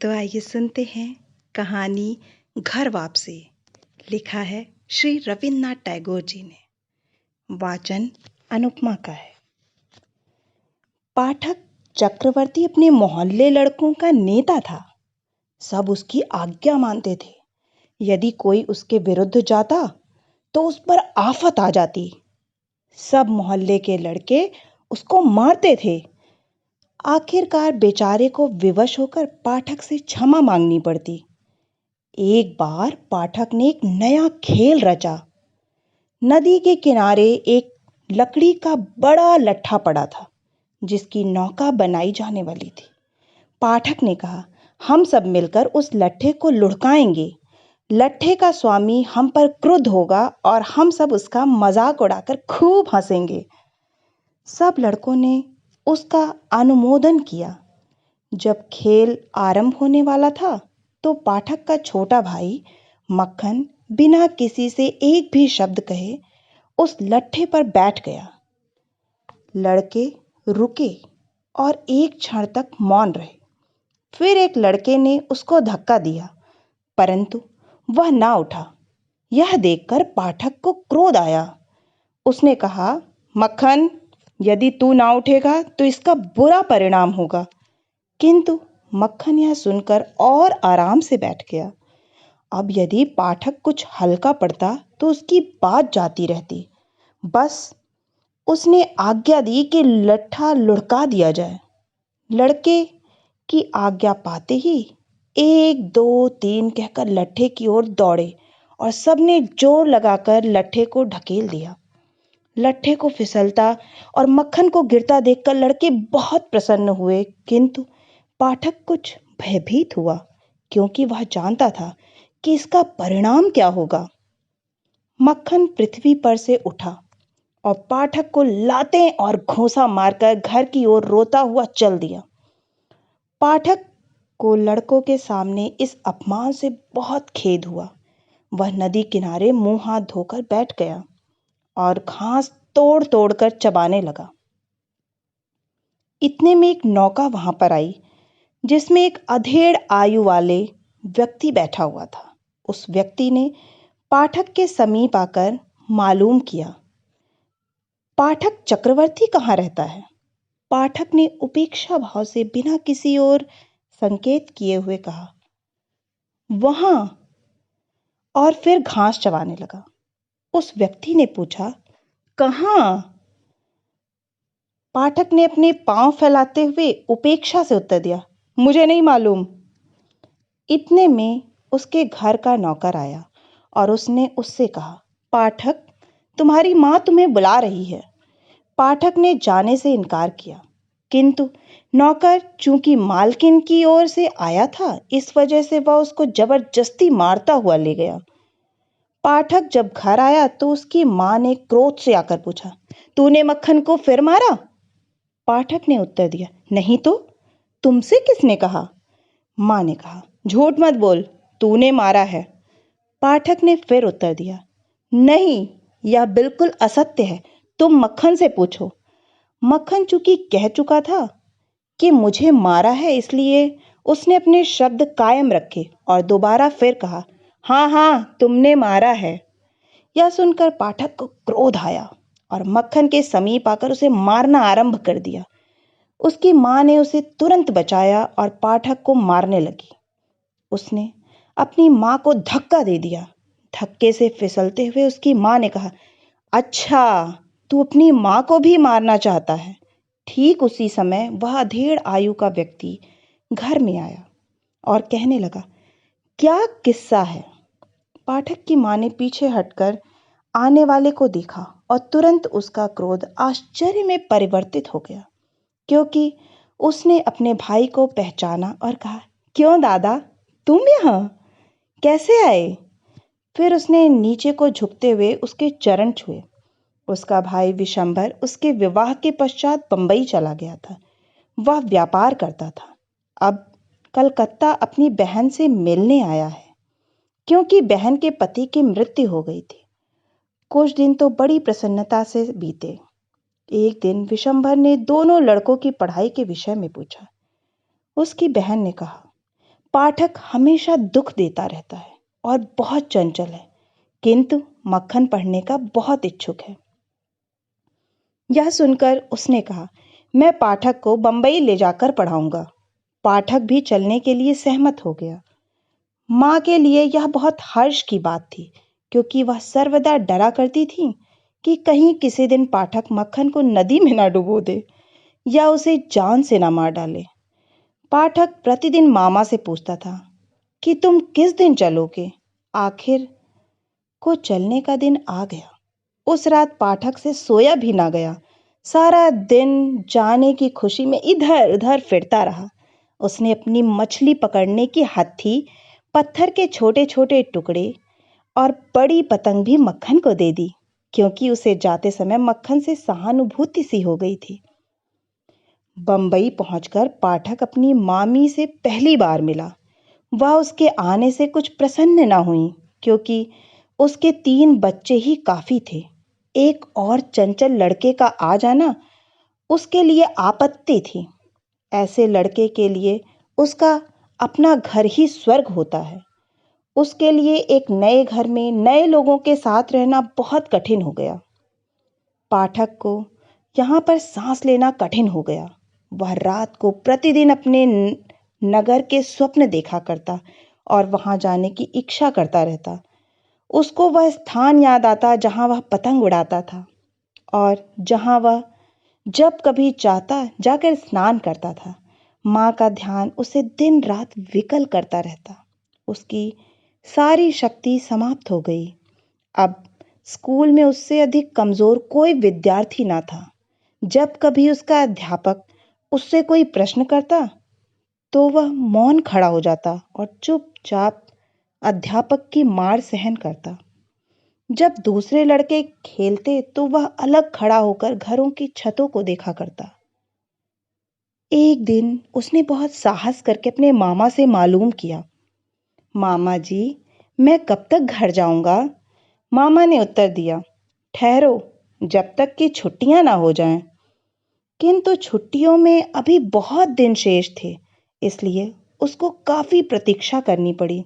तो आइए सुनते हैं कहानी घर वापसी। लिखा है श्री रविन्द्रनाथ टैगोर जी ने। वाचन अनुपमा का है। पाठक चक्रवर्ती अपने मोहल्ले लड़कों का नेता था। सब उसकी आज्ञा मानते थे। यदि कोई उसके विरुद्ध जाता तो उस पर आफत आ जाती। सब मोहल्ले के लड़के उसको मारते थे। आखिरकार बेचारे को विवश होकर पाठक से क्षमा मांगनी पड़ती। एक बार पाठक ने एक नया खेल रचा। नदी के किनारे एक लकड़ी का बड़ा लट्ठा पड़ा था जिसकी नौका बनाई जाने वाली थी। पाठक ने कहा, हम सब मिलकर उस लट्ठे को लुढ़काएंगे। लट्ठे का स्वामी हम पर क्रुद्ध होगा और हम सब उसका मजाक उड़ाकर खूब हंसेंगे। सब लड़कों ने उसका अनुमोदन किया। जब खेल आरंभ होने वाला था तो पाठक का छोटा भाई मक्खन बिना किसी से एक भी शब्द कहे उस लट्ठे पर बैठ गया। लड़के रुके और एक क्षण तक मौन रहे। फिर एक लड़के ने उसको धक्का दिया, परंतु वह ना उठा। यह देखकर पाठक को क्रोध आया। उसने कहा, मक्खन, यदि तू ना उठेगा तो इसका बुरा परिणाम होगा। किंतु मक्खन यह सुनकर और आराम से बैठ गया। अब यदि पाठक कुछ हल्का पड़ता तो उसकी बात जाती रहती। बस उसने आज्ञा दी कि लट्ठा लुढ़का दिया जाए। लड़के की आज्ञा पाते ही 1 2 3 कहकर लट्ठे की ओर दौड़े और सबने जोर लगाकर लट्ठे को ढकेल दिया। लट्ठे को फिसलता और मक्खन को गिरता देखकर लड़के बहुत प्रसन्न हुए, किंतु पाठक कुछ भयभीत हुआ क्योंकि वह जानता था कि इसका परिणाम क्या होगा। मक्खन पृथ्वी पर से उठा और पाठक को लातें और घूंसा मारकर घर की ओर रोता हुआ चल दिया। पाठक को लड़कों के सामने इस अपमान से बहुत खेद हुआ। वह नदी किनारे मुंह हाथ धोकर बैठ गया और घास तोड़ तोड़ कर चबाने लगा। इतने में एक नौका वहां पर आई जिसमें एक अधेड़ आयु वाले व्यक्ति बैठा हुआ था। उस व्यक्ति ने पाठक के समीप आकर मालूम किया, पाठक चक्रवर्ती कहाँ रहता है? पाठक ने उपेक्षा भाव से बिना किसी और संकेत किए हुए कहा, वहां, और फिर घास चबाने लगा। उस व्यक्ति ने पूछा, कहाँ? पाठक ने अपने पांव फैलाते हुए उपेक्षा से उत्तर दिया, मुझे नहीं मालूम। इतने में उसके घर का नौकर आया और उसने उससे कहा, पाठक, तुम्हारी माँ तुम्हें बुला रही है। पाठक ने जाने से इनकार किया, किंतु नौकर चूंकि मालकिन की ओर से आया था, इस वजह से वह उसको जबरदस्ती मारता हुआ ले गया। पाठक जब घर आया तो उसकी माँ ने क्रोध से आकर पूछा, तूने मक्खन को फिर मारा? पाठक ने उत्तर दिया, नहीं तो, तुमसे किसने कहा? माँ ने कहा, झूठ मत बोल, तूने मारा है। पाठक ने फिर उत्तर दिया, नहीं, यह बिल्कुल असत्य है, तुम मक्खन से पूछो। मक्खन चूंकि कह चुका था कि मुझे मारा है, इसलिए उसने अपने शब्द कायम रखे और दोबारा फिर कहा, हाँ हाँ, तुमने मारा है। यह सुनकर पाठक को क्रोध आया और मक्खन के समीप आकर उसे मारना आरंभ कर दिया। उसकी माँ ने उसे तुरंत बचाया और पाठक को मारने लगी। उसने अपनी माँ को धक्का दे दिया। धक्के से फिसलते हुए उसकी माँ ने कहा, अच्छा, तू अपनी माँ को भी मारना चाहता है। ठीक उसी समय वह अधेड़ आयु का व्यक्ति घर में आया और कहने लगा, क्या किस्सा है? पाठक की माँ ने पीछे हटकर आने वाले को देखा और तुरंत उसका क्रोध आश्चर्य में परिवर्तित हो गया, क्योंकि उसने अपने भाई को पहचाना और कहा, क्यों दादा, तुम यहाँ कैसे आए? फिर उसने नीचे को झुकते हुए उसके चरण छुए। उसका भाई विशंभर उसके विवाह के पश्चात बंबई चला गया था। वह व्यापार करता था। अब कलकत्ता अपनी बहन से मिलने आया है, क्योंकि बहन के पति की मृत्यु हो गई थी। कुछ दिन तो बड़ी प्रसन्नता से बीते। एक दिन विशंभर ने दोनों लड़कों की पढ़ाई के विषय में पूछा। उसकी बहन ने कहा, पाठक हमेशा दुख देता रहता है और बहुत चंचल है, किंतु मक्खन पढ़ने का बहुत इच्छुक है। यह सुनकर उसने कहा, मैं पाठक को बंबई ले जाकर पढ़ाऊंगा। पाठक भी चलने के लिए सहमत हो गया। माँ के लिए यह बहुत हर्ष की बात थी, क्योंकि वह सर्वदा डरा करती थी कि कहीं किसी दिन पाठक मक्खन को नदी में ना डुबो दे या उसे जान से ना मार डाले। पाठक प्रतिदिन मामा से पूछता था कि तुम किस दिन चलोगे। आखिर को चलने का दिन आ गया। उस रात पाठक से सोया भी ना गया। सारा दिन जाने की खुशी में इधर उधर फिरता रहा। उसने अपनी मछली पकड़ने की हथी, पत्थर के छोटे छोटे टुकड़े और बड़ी पतंग भी मक्खन को दे दी, क्योंकि उसे जाते समय मक्खन से सहानुभूति सी हो गई थी। बंबई पहुंचकर पाठक अपनी मामी से पहली बार मिला। वह उसके आने से कुछ प्रसन्न न हुई, क्योंकि उसके 3 बच्चे ही काफी थे। एक और चंचल लड़के का आ जाना उसके लिए आपत्ति थी। ऐसे लड़के के लिए उसका अपना घर ही स्वर्ग होता है। उसके लिए एक नए घर में नए लोगों के साथ रहना बहुत कठिन हो गया। पाठक को यहाँ पर सांस लेना कठिन हो गया। वह रात को प्रतिदिन अपने नगर के स्वप्न देखा करता और वहां जाने की इच्छा करता रहता। उसको वह स्थान याद आता जहां वह पतंग उड़ाता था और जहां वह जब कभी चाहता जाकर स्नान करता था। माँ का ध्यान उसे दिन रात विकल करता रहता। उसकी सारी शक्ति समाप्त हो गई। अब स्कूल में उससे अधिक कमजोर कोई विद्यार्थी ना था। जब कभी उसका अध्यापक उससे कोई प्रश्न करता तो वह मौन खड़ा हो जाता और चुपचाप अध्यापक की मार सहन करता। जब दूसरे लड़के खेलते तो वह अलग खड़ा होकर घरों की छतों को देखा करता। एक दिन उसने बहुत साहस करके अपने मामा से मालूम किया, मामा जी, मैं कब तक घर जाऊंगा? मामा ने उत्तर दिया, ठहरो, जब तक कि छुट्टियां ना हो जाएं। किंतु छुट्टियों में अभी बहुत दिन शेष थे, इसलिए उसको काफी प्रतीक्षा करनी पड़ी।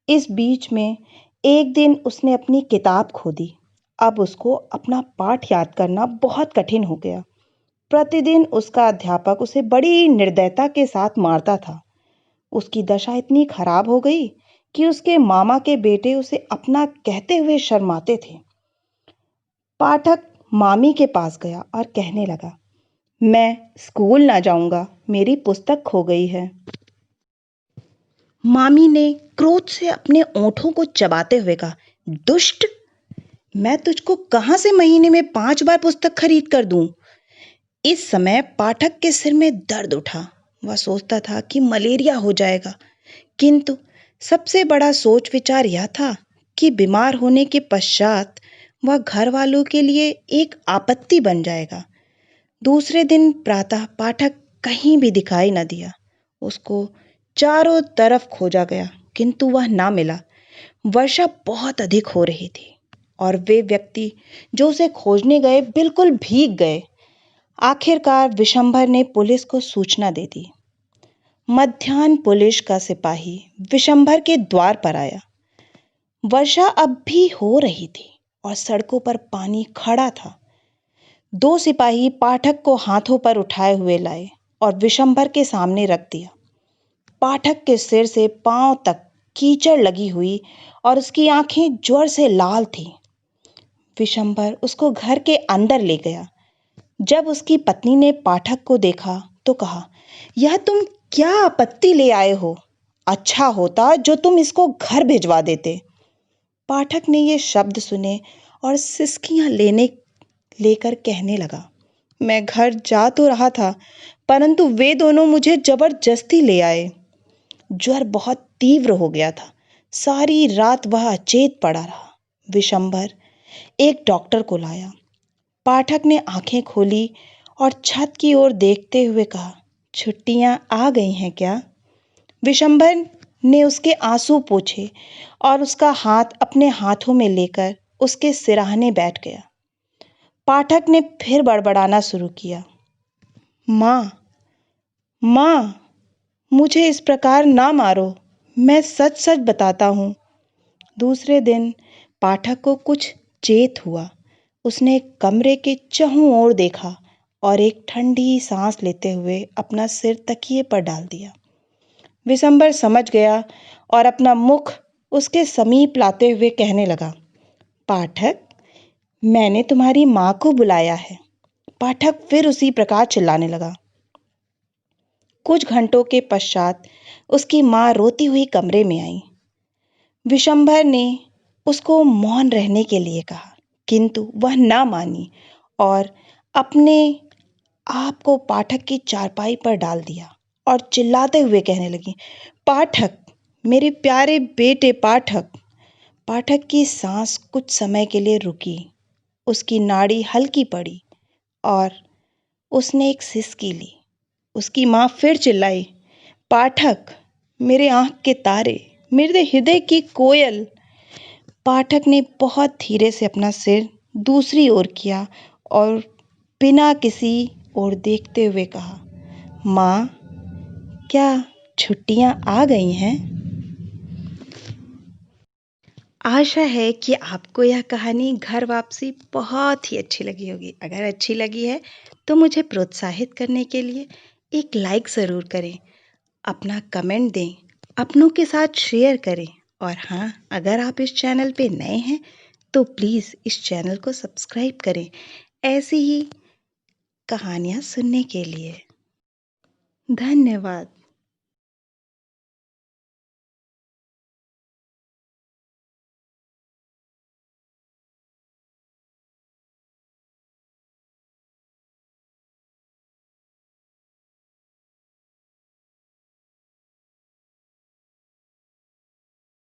इस बीच में एक दिन उसने अपनी किताब खो दी। अब उसको अपना पाठ याद करना बहुत कठिन हो गया। प्रतिदिन उसका अध्यापक उसे बड़ी निर्दयता के साथ मारता था। उसकी दशा इतनी खराब हो गई कि उसके मामा के बेटे उसे अपना कहते हुए शर्माते थे। पाठक मामी के पास गया और कहने लगा, मैं स्कूल ना जाऊंगा, मेरी पुस्तक खो गई है। मामी ने क्रोध से अपने ओंठों को चबाते हुए कहा, दुष्ट, मैं तुझको कहां से महीने में 5 बार पुस्तक खरीद कर दूं? इस समय पाठक के सिर में दर्द उठा। वह सोचता था कि मलेरिया हो जाएगा, किंतु सबसे बड़ा सोच विचार यह था कि बीमार होने के पश्चात वह घर वालों के लिए एक आपत्ति बन जाएगा। दूसरे दिन प्रातः पाठक कहीं भी दिखाई न दिया। उसको चारों तरफ खोजा गया, किंतु वह ना मिला। वर्षा बहुत अधिक हो रही थी और वे व्यक्ति जो उसे खोजने गए बिल्कुल भीग गए। आखिरकार विशंभर ने पुलिस को सूचना दे दी। मध्याह्न पुलिस का सिपाही विशंभर के द्वार पर आया। वर्षा अब भी हो रही थी और सड़कों पर पानी खड़ा था। 2 सिपाही पाठक को हाथों पर उठाए हुए लाए और विशंभर के सामने रख दिया। पाठक के सिर से पांव तक कीचड़ लगी हुई और उसकी आंखें ज्वर से लाल थीं। विशंभर उसको घर के अंदर ले गया। जब उसकी पत्नी ने पाठक को देखा तो कहा, यह तुम क्या आपत्ति ले आए हो? अच्छा होता जो तुम इसको घर भिजवा देते। पाठक ने ये शब्द सुने और सिसकियां लेकर कहने लगा, मैं घर जा तो रहा था, परंतु वे दोनों मुझे जबरदस्ती ले आए। ज्वर बहुत तीव्र हो गया था। सारी रात वह अचेत पड़ा रहा। विशंभर एक डॉक्टर को लाया। पाठक ने आंखें खोली और छत की ओर देखते हुए कहा, छुट्टियां आ गई हैं क्या? विशंभर ने उसके आंसू पोंछे और उसका हाथ अपने हाथों में लेकर उसके सिरहाने बैठ गया। पाठक ने फिर बड़बड़ाना शुरू किया, माँ, माँ, मुझे इस प्रकार ना मारो, मैं सच सच बताता हूँ। दूसरे दिन पाठक को कुछ चेत हुआ। उसने कमरे के चहुं ओर देखा और एक ठंडी सांस लेते हुए अपना सिर तकिए पर डाल दिया। विशंबर समझ गया और अपना मुख उसके समीप लाते हुए कहने लगा, पाठक, मैंने तुम्हारी माँ को बुलाया है। पाठक फिर उसी प्रकार चिल्लाने लगा। कुछ घंटों के पश्चात उसकी माँ रोती हुई कमरे में आई। विशंभर ने उसको मौन रहने के लिए कहा, किंतु वह ना मानी और अपने आप को पाठक की चारपाई पर डाल दिया और चिल्लाते हुए कहने लगी, पाठक, मेरे प्यारे बेटे पाठक। पाठक की सांस कुछ समय के लिए रुकी, उसकी नाड़ी हल्की पड़ी और उसने एक सिसकी ली। उसकी माँ फिर चिल्लाई, पाठक, मेरे आंख के तारे, मेरे हृदय की कोयल। पाठक ने बहुत धीरे से अपना सिर दूसरी ओर किया और बिना किसी ओर देखते हुए कहा, माँ, क्या छुट्टियां आ गई हैं? आशा है कि आपको यह कहानी घर वापसी बहुत ही अच्छी लगी होगी। अगर अच्छी लगी है तो मुझे प्रोत्साहित करने के लिए एक लाइक ज़रूर करें, अपना कमेंट दें, अपनों के साथ शेयर करें और हाँ, अगर आप इस चैनल पे नए हैं तो प्लीज़ इस चैनल को सब्सक्राइब करें ऐसी ही कहानियाँ सुनने के लिए। धन्यवाद।